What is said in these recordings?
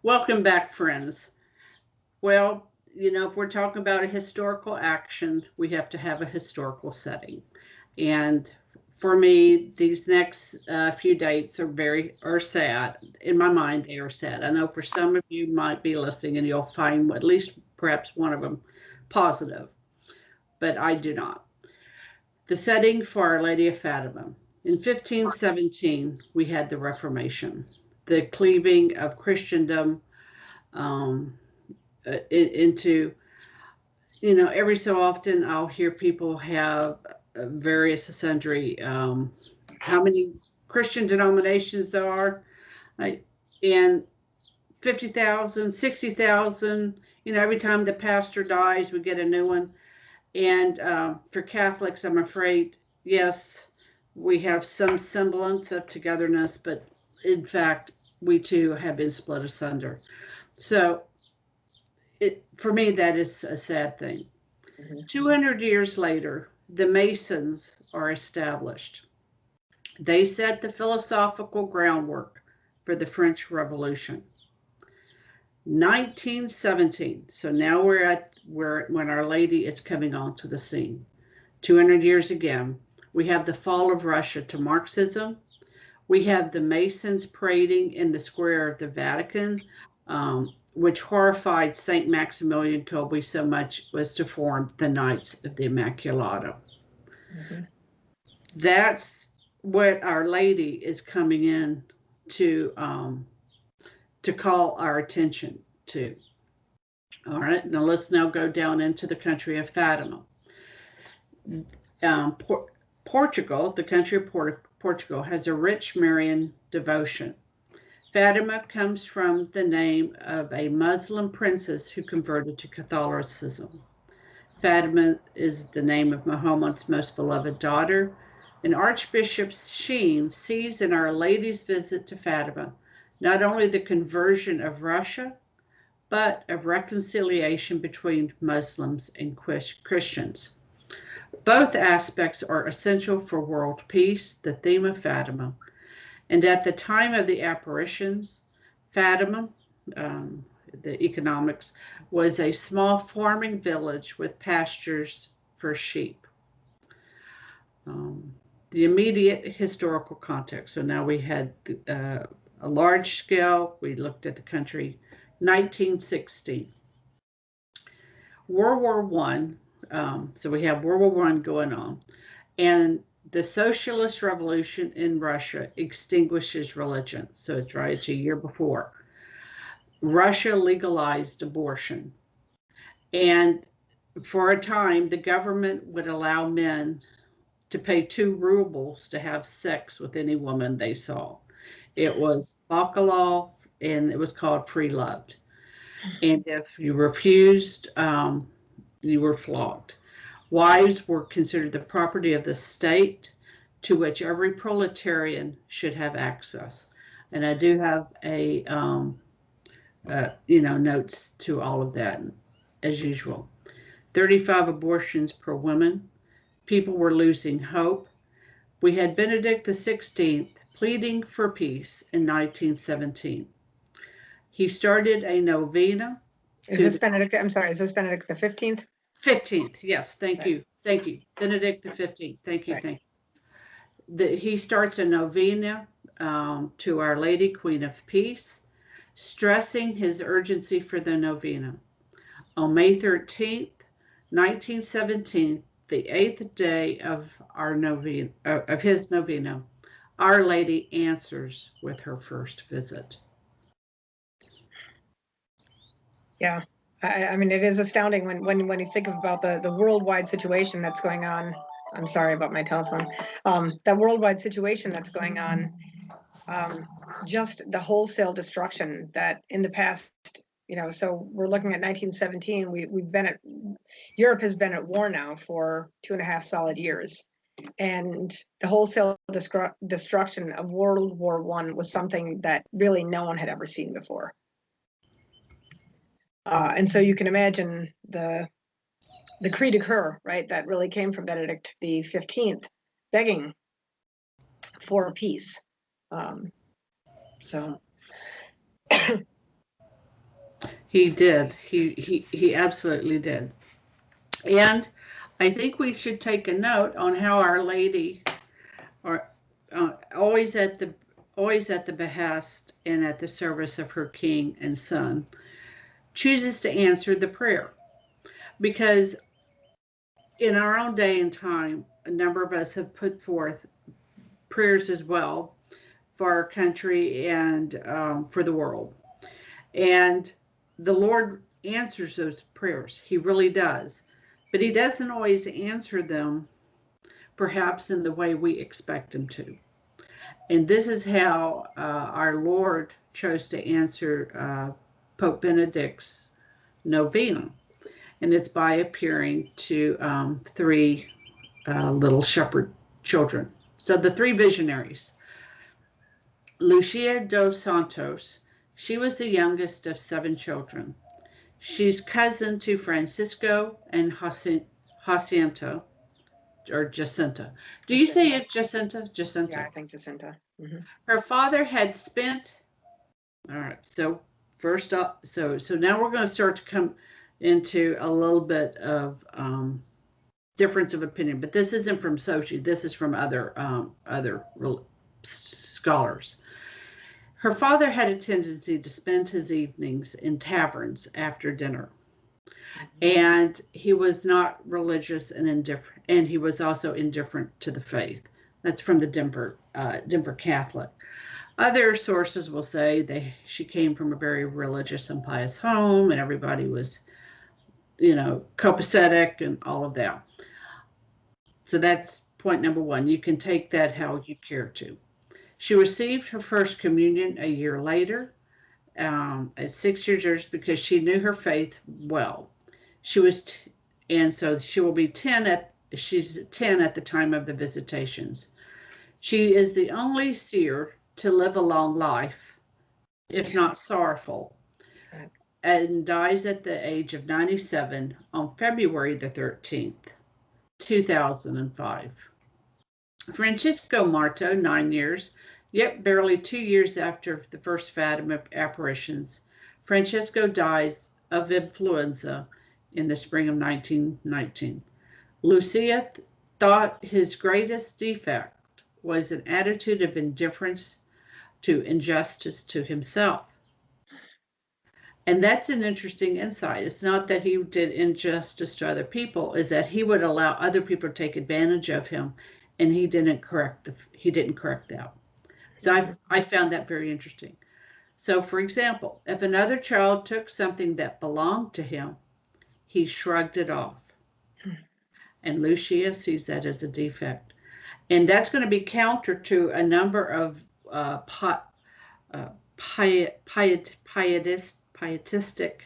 Welcome back, friends. Well, if we're talking about a historical action, we have to have a historical setting. And for me, these next few dates are sad. In my mind, they are sad. I know for some of you might be listening and you'll find at least perhaps one of them positive, but I do not. The setting for Our Lady of Fatima. In 1517, we had the Reformation, the cleaving of Christendom um, into, every so often I'll hear people have various sundry, how many Christian denominations there are, like, and 50,000, 60,000. Every time the pastor dies, we get a new one. And for Catholics, I'm afraid, yes, we have some semblance of togetherness, but in fact, we too have been split asunder. So for me, that is a sad thing. 200 years later, the Masons are established. They set the philosophical groundwork for the French Revolution. 1917, so now we're at when Our Lady is coming onto the scene. 200 years again, we have the fall of Russia to Marxism. We have the Masons parading in the square of the Vatican, which horrified St. Maximilian Kolbe so much was to form the Knights of the Immaculata. That's what Our Lady is coming in to call our attention to. All right, now let's now go down into the country of Fatima. Portugal, the country of Portugal, has a rich Marian devotion. Fatima comes from the name of a Muslim princess who converted to Catholicism. Fatima is the name of Muhammad's most beloved daughter, and Archbishop Sheen sees in Our Lady's visit to Fatima not only the conversion of Russia, but of reconciliation between Muslims and Christians. Both aspects are essential for world peace, the theme of Fatima. And at the time of the apparitions, Fatima, the economics, was a small farming village with pastures for sheep. The immediate historical context. So now we had a large scale, we looked at the country, 1916. World War I, so we have World War I going on, and the socialist revolution in Russia extinguishes religion. So it's a year before. Russia legalized abortion. And for a time, the government would allow men to pay 2 rubles to have sex with any woman they saw. It was bacalao, and it was called pre-loved. And if you refused, you were flogged. Wives were considered the property of the state, to which every proletarian should have access. And I do have notes to all of that, as usual. 35 abortions per woman. People were losing hope. We had Benedict XVI pleading for peace in 1917. He started a novena. Is this Benedict? I'm sorry, is this Benedict the 15th? 15th, yes, thank you. Thank you. Benedict the 15th. Thank you, thank you. He starts a novena to Our Lady, Queen of Peace, stressing his urgency for the novena. On May 13th, 1917, the 8th day of our novena, of his novena, Our Lady answers with her first visit. Yeah, I mean, it is astounding when you think about the worldwide situation that's going on. I'm sorry about my telephone. That worldwide situation that's going on, just the wholesale destruction that in the past, so we're looking at 1917. Europe has been at war now for 2.5 solid years. And the wholesale destruction of World War I was something that really no one had ever seen before. And so you can imagine the cri de coeur, right, that really came from Benedict the 15th, begging for peace. So He did. He absolutely did. And I think we should take a note on how Our Lady, are always at the behest and at the service of her King and Son, chooses to answer the prayer. Because in our own day and time, a number of us have put forth prayers as well for our country and for the world. And the Lord answers those prayers. He really does. But He doesn't always answer them, perhaps in the way we expect Him to. And this is how our Lord chose to answer Pope Benedict's novena. And it's by appearing to three little shepherd children. So the three visionaries. Lucia dos Santos, she was the youngest of 7 children. She's cousin to Francisco and Jacinta, or Jacinta. Do you say it Jacinta? Jacinta. Yeah, I think Jacinta. Her father had spent, all right, so first up, so now we're going to start to come into a little bit of difference of opinion, but this isn't from Sochi. This is from other scholars. Her father had a tendency to spend his evenings in taverns after dinner, and he was not religious and indifferent, and he was also indifferent to the faith. That's from the Denver Catholic. Other sources will say she came from a very religious and pious home, and everybody was, copacetic and all of that. So that's point number 1. You can take that how you care to. She received her first communion a year later, at 6 years, because she knew her faith well. And so she will be 10 she's 10 at the time of the visitations. She is the only seer to live a long life, if not sorrowful, and dies at the age of 97 on February the 13th, 2005. Francisco Marto, 9 years, yet barely 2 years after the first Fatima apparitions, Francisco dies of influenza in the spring of 1919. Lucia thought his greatest defect was an attitude of indifference to injustice to himself. And that's an interesting insight. It's not that he did injustice to other people, is that he would allow other people to take advantage of him, and he didn't correct that. So I found that very interesting. So, for example, if another child took something that belonged to him, he shrugged it off. And Lucia sees that as a defect. And that's going to be counter to a number of pietistic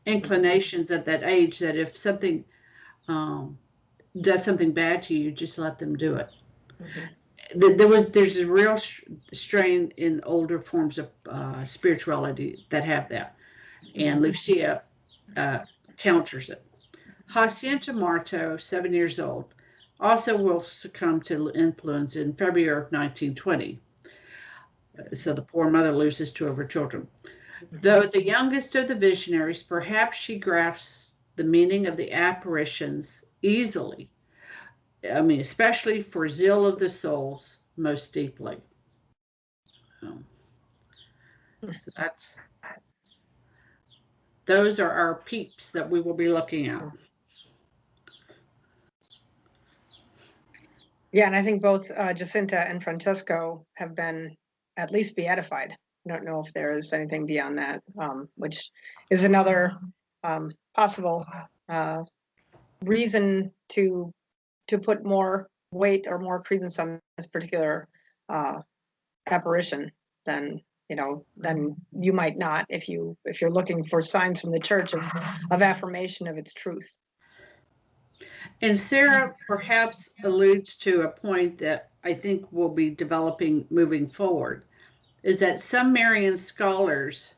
inclinations at that age, that if something does something bad to you, just let them do it. There's a real strain in older forms of spirituality that have that, and Lucia counters it. Jacinta Marto, 7 years old, also will succumb to influence in February of 1920. So the poor mother loses 2 of her children. Though the youngest of the visionaries, perhaps she grasps the meaning of the apparitions easily. I mean, especially for zeal of the souls, most deeply. So those are our peeps that we will be looking at. Yeah, and I think both Jacinta and Francesco have been at least beatified. I don't know if there is anything beyond that, which is another possible reason to put more weight or more credence on this particular apparition than you might not if you're looking for signs from the church of affirmation of its truth. And Sarah perhaps alludes to a point that I think will be developing moving forward, is that some Marian scholars,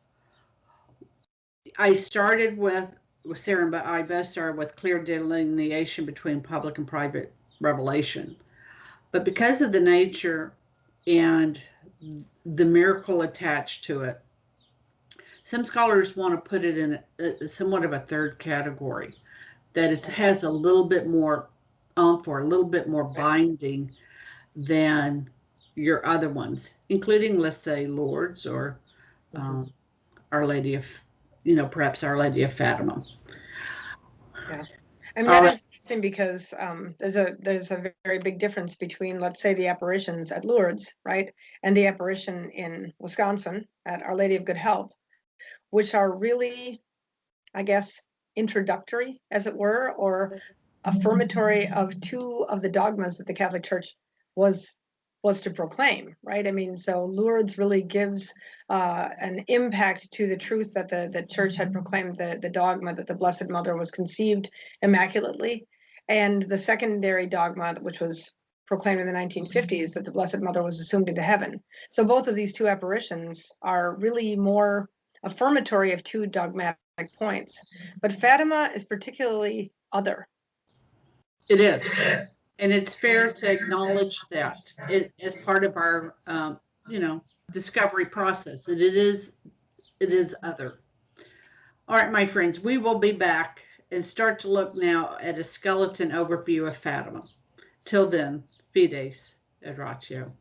Sarah and I both started with clear delineation between public and private revelation. But because of the nature and the miracle attached to it, Some scholars want to put it in somewhat of a third category, that it has a little bit more oomph or a little bit more binding than your other ones, including, let's say, Lourdes or Our Lady of, perhaps Our Lady of Fatima. Yeah, I mean, that is interesting because there's a very big difference between, let's say, the apparitions at Lourdes, right, and the apparition in Wisconsin at Our Lady of Good Help, which are really, I guess, introductory, as it were, or affirmatory of two of the dogmas that the Catholic Church was to proclaim, right? I mean, so Lourdes really gives an impact to the truth that the church had proclaimed, the dogma that the Blessed Mother was conceived immaculately, and the secondary dogma, which was proclaimed in the 1950s, that the Blessed Mother was assumed into heaven. So both of these two apparitions are really more affirmatory of two dogmatic points. But Fatima is particularly other. It is. And it's fair to acknowledge that as part of our, discovery process. That it is other. All right, my friends, we will be back and start to look now at a skeleton overview of Fatima. Till then, Fides et Ratio.